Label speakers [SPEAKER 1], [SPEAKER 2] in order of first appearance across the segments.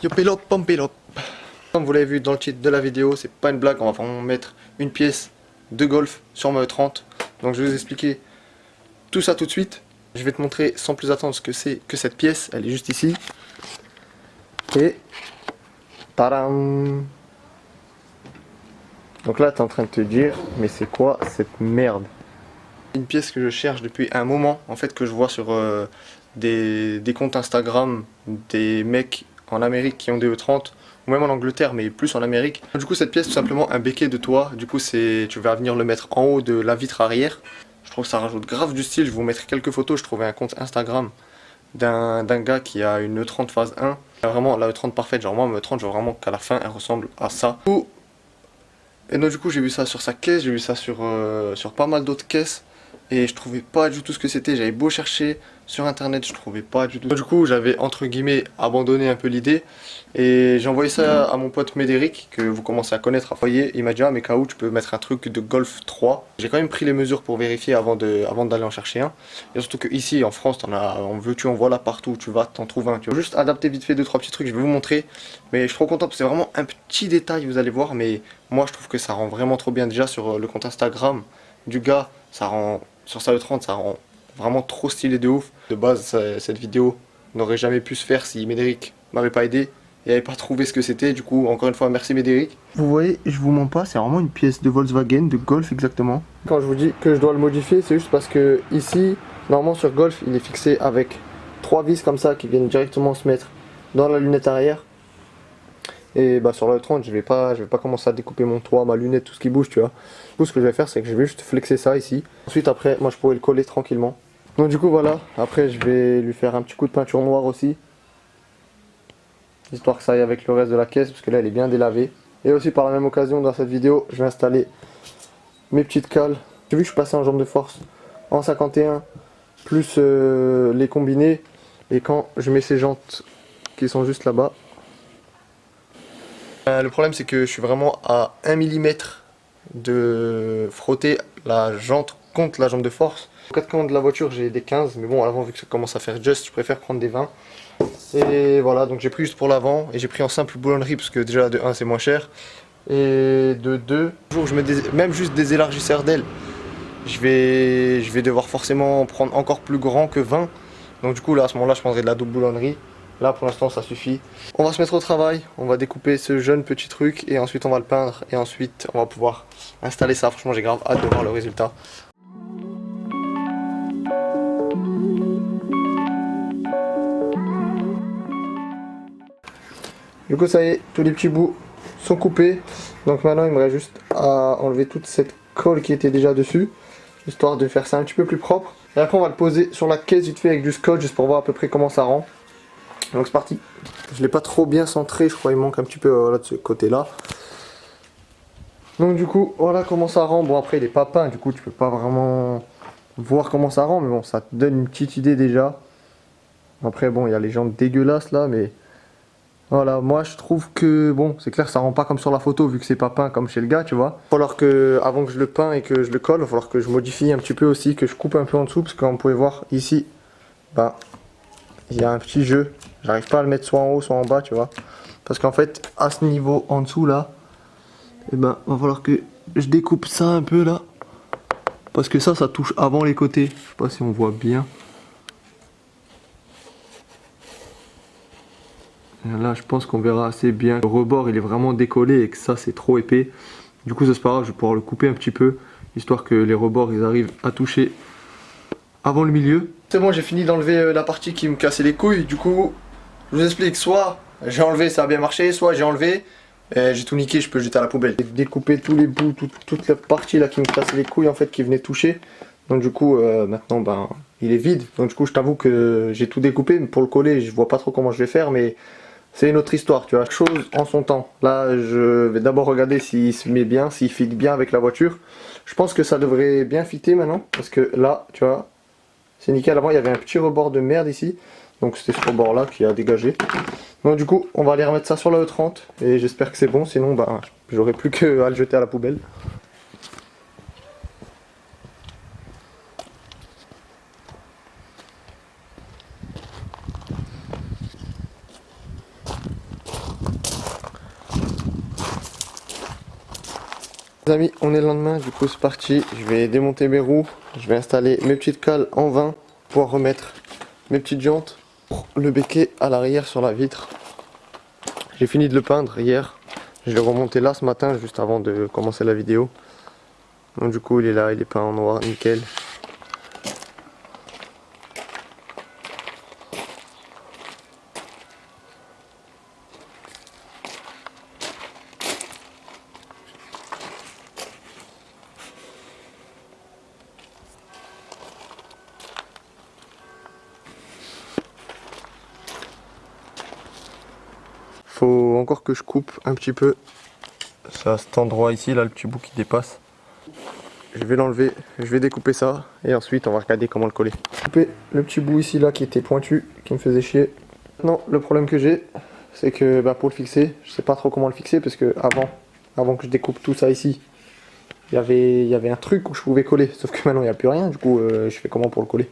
[SPEAKER 1] Yopélop, pompélop. Comme vous l'avez vu dans le titre de la vidéo, c'est pas une blague, on va vraiment mettre une pièce de golf sur ma E30. Donc je vais vous expliquer tout ça tout de suite. Je vais te montrer sans plus attendre ce que c'est que cette pièce. Elle est juste ici. Et tadam! Donc là tu es en train de te dire, mais c'est quoi cette merde? Une pièce que je cherche depuis un moment, en fait, que je vois sur des comptes Instagram, des mecs en Amérique qui ont des E30, ou même en Angleterre, mais plus en Amérique. Du coup, cette pièce, tout simplement un béquet de toit. Du coup, tu vas venir le mettre en haut de la vitre arrière. Je trouve que ça rajoute grave du style. Je vais vous mettre quelques photos. Je trouvais un compte Instagram d'un gars qui a une E30 phase 1. Vraiment la E30 parfaite. Genre, moi, ma E30, je veux vraiment qu'à la fin, elle ressemble à ça. Et donc, du coup, j'ai vu ça sur sa caisse, j'ai vu ça sur pas mal d'autres caisses. Et je trouvais pas du tout ce que c'était. J'avais beau chercher sur internet, je trouvais pas du tout. Du coup, j'avais entre guillemets abandonné un peu l'idée. Et j'ai envoyé ça à mon pote Médéric, que vous commencez à connaître à foyer. Il m'a dit, ah, mais K.O., tu peux mettre un truc de Golf 3. J'ai quand même pris les mesures pour vérifier avant d'aller en chercher un. Et surtout que ici en France, en veux-tu, en voilà partout où tu vas, t'en trouves un. Tu vas juste adapter vite fait 2-3 petits trucs, je vais vous montrer. Mais je suis trop content parce que c'est vraiment un petit détail, vous allez voir. Mais moi, je trouve que ça rend vraiment trop bien. Déjà sur le compte Instagram du gars, ça rend. Sur sa E30, ça rend vraiment trop stylé de ouf. De base, cette vidéo n'aurait jamais pu se faire si Médéric m'avait pas aidé et avait pas trouvé ce que c'était. Du coup, encore une fois, merci Médéric. Vous voyez, je vous mens pas, c'est vraiment une pièce de Volkswagen, de Golf exactement. Quand je vous dis que je dois le modifier, c'est juste parce que ici, normalement sur Golf, il est fixé avec 3 vis comme ça qui viennent directement se mettre dans la lunette arrière. Et bah sur la E30, je vais pas commencer à découper mon toit, ma lunette, tout ce qui bouge, tu vois. Du coup, ce que je vais faire, c'est que je vais juste flexer ça ici. Ensuite, après, moi, je pourrais le coller tranquillement. Donc du coup, voilà. Après, je vais lui faire un petit coup de peinture noire aussi, histoire que ça aille avec le reste de la caisse, parce que là, elle est bien délavée. Et aussi, par la même occasion, dans cette vidéo, je vais installer mes petites cales. J'ai vu que je suis passé en jambe de force en 51, plus les combinés. Et quand je mets ces jantes qui sont juste là-bas, le problème c'est que je suis vraiment à 1 mm de frotter la jante contre la jambe de force. Aux 4 commandes de la voiture j'ai des 15, mais bon à l'avant vu que ça commence à faire just, je préfère prendre des 20. Et voilà, donc j'ai pris juste pour l'avant et j'ai pris en simple boulonnerie parce que déjà de 1 c'est moins cher. Et de 2, je mets même juste des élargisseurs d'ailes. Je vais devoir forcément prendre encore plus grand que 20. Donc du coup là à ce moment-là je prendrai de la double boulonnerie. Là pour l'instant ça suffit. On va se mettre au travail, on va découper ce jeune petit truc et ensuite on va le peindre et ensuite on va pouvoir installer ça. Franchement j'ai grave hâte de voir le résultat. Du coup ça y est, tous les petits bouts sont coupés. Donc maintenant il me reste juste à enlever toute cette colle qui était déjà dessus, histoire de faire ça un petit peu plus propre. Et après on va le poser sur la caisse vite fait avec du scotch juste pour voir à peu près comment ça rend. Donc c'est parti. Je l'ai pas trop bien centré, je crois qu'il manque un petit peu là de ce côté là. Donc du coup voilà comment ça rend. Bon après il est pas peint, du coup tu peux pas vraiment voir comment ça rend, mais bon ça te donne une petite idée déjà. Après bon il y a les jantes dégueulasses là, mais voilà, moi je trouve que bon c'est clair ça rend pas comme sur la photo vu que c'est pas peint comme chez le gars, tu vois. Il va falloir que avant que je le peins et que je le colle, il va falloir que je modifie un petit peu aussi, que je coupe un peu en dessous, parce que comme vous pouvez voir ici, bah il y a un petit jeu. J'arrive pas à le mettre soit en haut soit en bas, tu vois. Parce qu'en fait, à ce niveau en dessous là, et ben va falloir que je découpe ça un peu là. Parce que ça touche avant les côtés. Je sais pas si on voit bien. Et là, je pense qu'on verra assez bien. Le rebord il est vraiment décollé et que ça c'est trop épais. Du coup, ça c'est pas grave, je vais pouvoir le couper un petit peu. Histoire que les rebords ils arrivent à toucher avant le milieu. C'est bon, j'ai fini d'enlever la partie qui me cassait les couilles. Du coup, je vous explique, soit j'ai enlevé, ça a bien marché, soit j'ai enlevé, j'ai tout niqué, je peux jeter à la poubelle. J'ai découpé tous les bouts, toute la partie là qui me cassait les couilles en fait, qui venait toucher. Donc du coup, maintenant, ben, il est vide. Donc du coup, je t'avoue que j'ai tout découpé, mais pour le coller, je vois pas trop comment je vais faire, mais c'est une autre histoire, tu vois. Chose en son temps. Là, je vais d'abord regarder s'il se met bien, s'il fit bien avec la voiture. Je pense que ça devrait bien fitter maintenant, parce que là, tu vois, c'est nickel. Avant, il y avait un petit rebord de merde ici. Donc c'était ce rebord là qui a dégagé. Donc du coup, on va aller remettre ça sur la E30. Et j'espère que c'est bon. Sinon, bah, j'aurai plus qu'à le jeter à la poubelle. Les amis, on est le lendemain, du coup c'est parti. Je vais démonter mes roues, je vais installer mes petites cales en 20 pour remettre mes petites jantes, le béquet à l'arrière sur la vitre. J'ai fini de le peindre hier, je l'ai remonté là ce matin juste avant de commencer la vidéo. Donc du coup il est là, il est peint en noir, nickel. Faut encore que je coupe un petit peu. C'est à cet endroit ici, là, le petit bout qui dépasse. Je vais l'enlever, je vais découper ça et ensuite on va regarder comment le coller. Couper le petit bout ici là qui était pointu, qui me faisait chier. Maintenant le problème que j'ai, c'est que pour le fixer, je sais pas trop comment le fixer parce que avant que je découpe tout ça ici, il y avait un truc où je pouvais coller, sauf que maintenant il n'y a plus rien, du coup je fais comment pour le coller.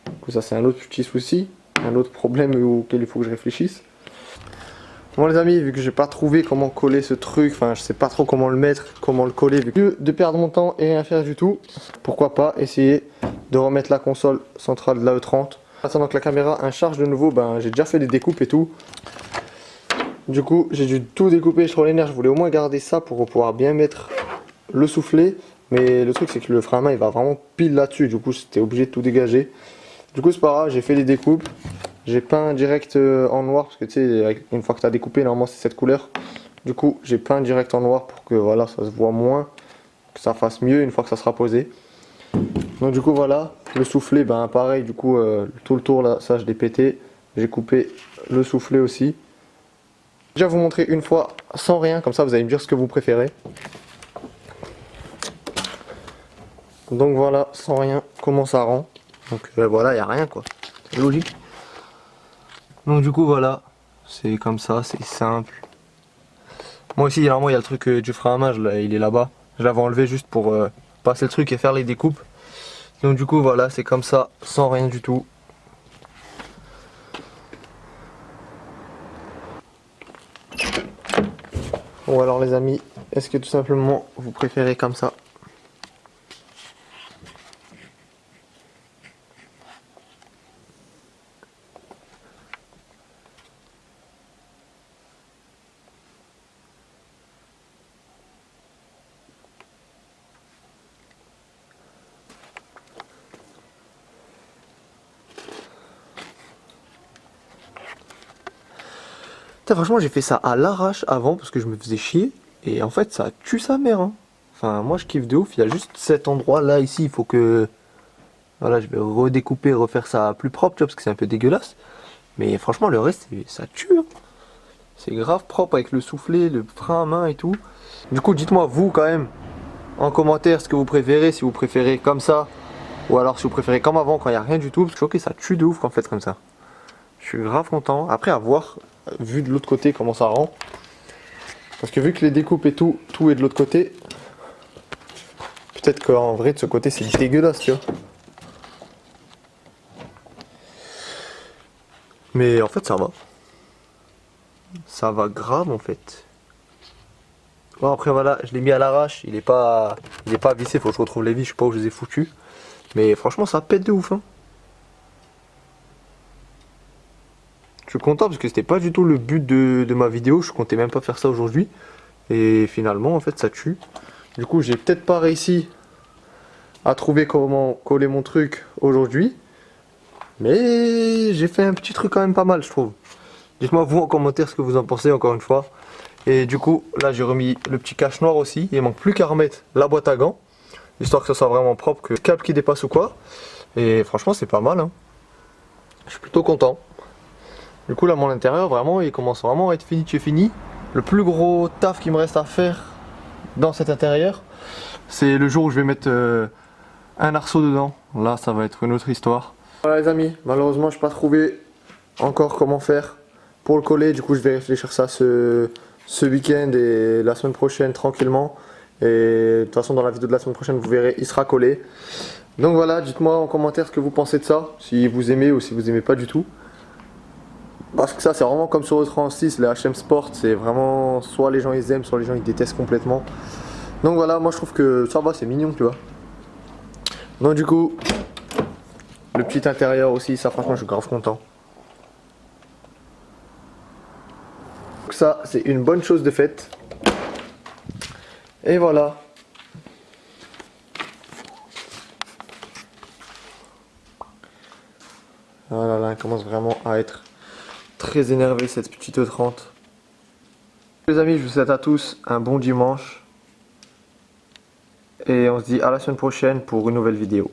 [SPEAKER 1] Du coup ça c'est un autre petit souci, un autre problème auquel il faut que je réfléchisse. Bon les amis, vu que j'ai pas trouvé comment coller ce truc, enfin je sais pas trop comment le mettre, comment le coller, vu que de perdre mon temps et rien faire du tout, pourquoi pas essayer de remettre la console centrale de la E30. Attendant que la caméra charge de nouveau, j'ai déjà fait des découpes et tout. Du coup j'ai dû tout découper, je trouve les nerfs, je voulais au moins garder ça pour pouvoir bien mettre le soufflet. Mais le truc c'est que le frein à main il va vraiment pile là-dessus, du coup j'étais obligé de tout dégager. Du coup c'est pas grave, j'ai fait les découpes. J'ai peint direct en noir parce que tu sais, une fois que tu as découpé, normalement c'est cette couleur. Du coup, j'ai peint direct en noir pour que voilà, ça se voit moins, que ça fasse mieux une fois que ça sera posé. Donc du coup voilà, le soufflet, pareil, du coup tout le tour là, ça je l'ai pété. J'ai coupé le soufflet aussi. Je vais déjà vous montrer une fois sans rien, comme ça vous allez me dire ce que vous préférez. Donc voilà, sans rien, comment ça rend. Donc voilà, il n'y a rien quoi, c'est logique. Donc du coup voilà, c'est comme ça, c'est simple. Moi aussi normalement il y a le truc du frein à main, il est là-bas. Je l'avais enlevé juste pour passer le truc et faire les découpes. Donc du coup voilà, c'est comme ça, sans rien du tout. Bon alors les amis, est-ce que tout simplement vous préférez comme ça ? Putain, franchement j'ai fait ça à l'arrache avant parce que je me faisais chier. Et en fait ça tue sa mère hein. Enfin moi je kiffe de ouf, il y a juste cet endroit là ici, il faut que... Voilà, je vais redécouper, refaire ça plus propre, tu vois, parce que c'est un peu dégueulasse. Mais franchement le reste ça tue hein. C'est grave propre avec le soufflet, le frein à main et tout. Du coup dites-moi vous quand même en commentaire ce que vous préférez, si vous préférez comme ça ou alors si vous préférez comme avant quand il n'y a rien du tout. Parce que ok ça tue de ouf quand fait comme ça. Je suis grave content. Après à voir, vu de l'autre côté comment ça rend. Parce que vu que les découpes et tout est de l'autre côté. Peut-être qu'en vrai de ce côté c'est dégueulasse tu vois. Mais en fait ça va. Ça va grave en fait. Bon après voilà, je l'ai mis à l'arrache, il est pas vissé, faut que je retrouve les vis, je sais pas où je les ai foutus. Mais franchement ça pète de ouf hein. Je suis content parce que c'était pas du tout le but de ma vidéo, je comptais même pas faire ça aujourd'hui. Et finalement en fait ça tue. Du coup j'ai peut-être pas réussi à trouver comment coller mon truc aujourd'hui. Mais j'ai fait un petit truc quand même pas mal je trouve. Dites-moi vous en commentaire ce que vous en pensez encore une fois. Et du coup là j'ai remis le petit cache noir aussi. Il manque plus qu'à remettre la boîte à gants. Histoire que ça soit vraiment propre, que le câble qui dépasse ou quoi. Et franchement c'est pas mal hein. Je suis plutôt content. Du coup là mon intérieur vraiment il commence vraiment à être fini. Le plus gros taf qui me reste à faire dans cet intérieur, c'est le jour où je vais mettre un arceau dedans. Là ça va être une autre histoire. Voilà les amis, malheureusement je n'ai pas trouvé encore comment faire pour le coller. Du coup je vais réfléchir ça ce week-end et la semaine prochaine tranquillement. Et de toute façon dans la vidéo de la semaine prochaine vous verrez il sera collé. Donc voilà, dites-moi en commentaire ce que vous pensez de ça, si vous aimez ou si vous aimez pas du tout. Parce que ça c'est vraiment comme sur le 36, les HM Sport, c'est vraiment soit les gens ils aiment, soit les gens ils détestent complètement. Donc voilà, moi je trouve que ça va, c'est mignon, tu vois. Donc du coup, le petit intérieur aussi, ça franchement je suis grave content. Donc ça, c'est une bonne chose de faite. Et voilà. Oh là là, elle commence vraiment à être très énervée cette petite 30. Les amis, je vous souhaite à tous un bon dimanche. Et on se dit à la semaine prochaine pour une nouvelle vidéo.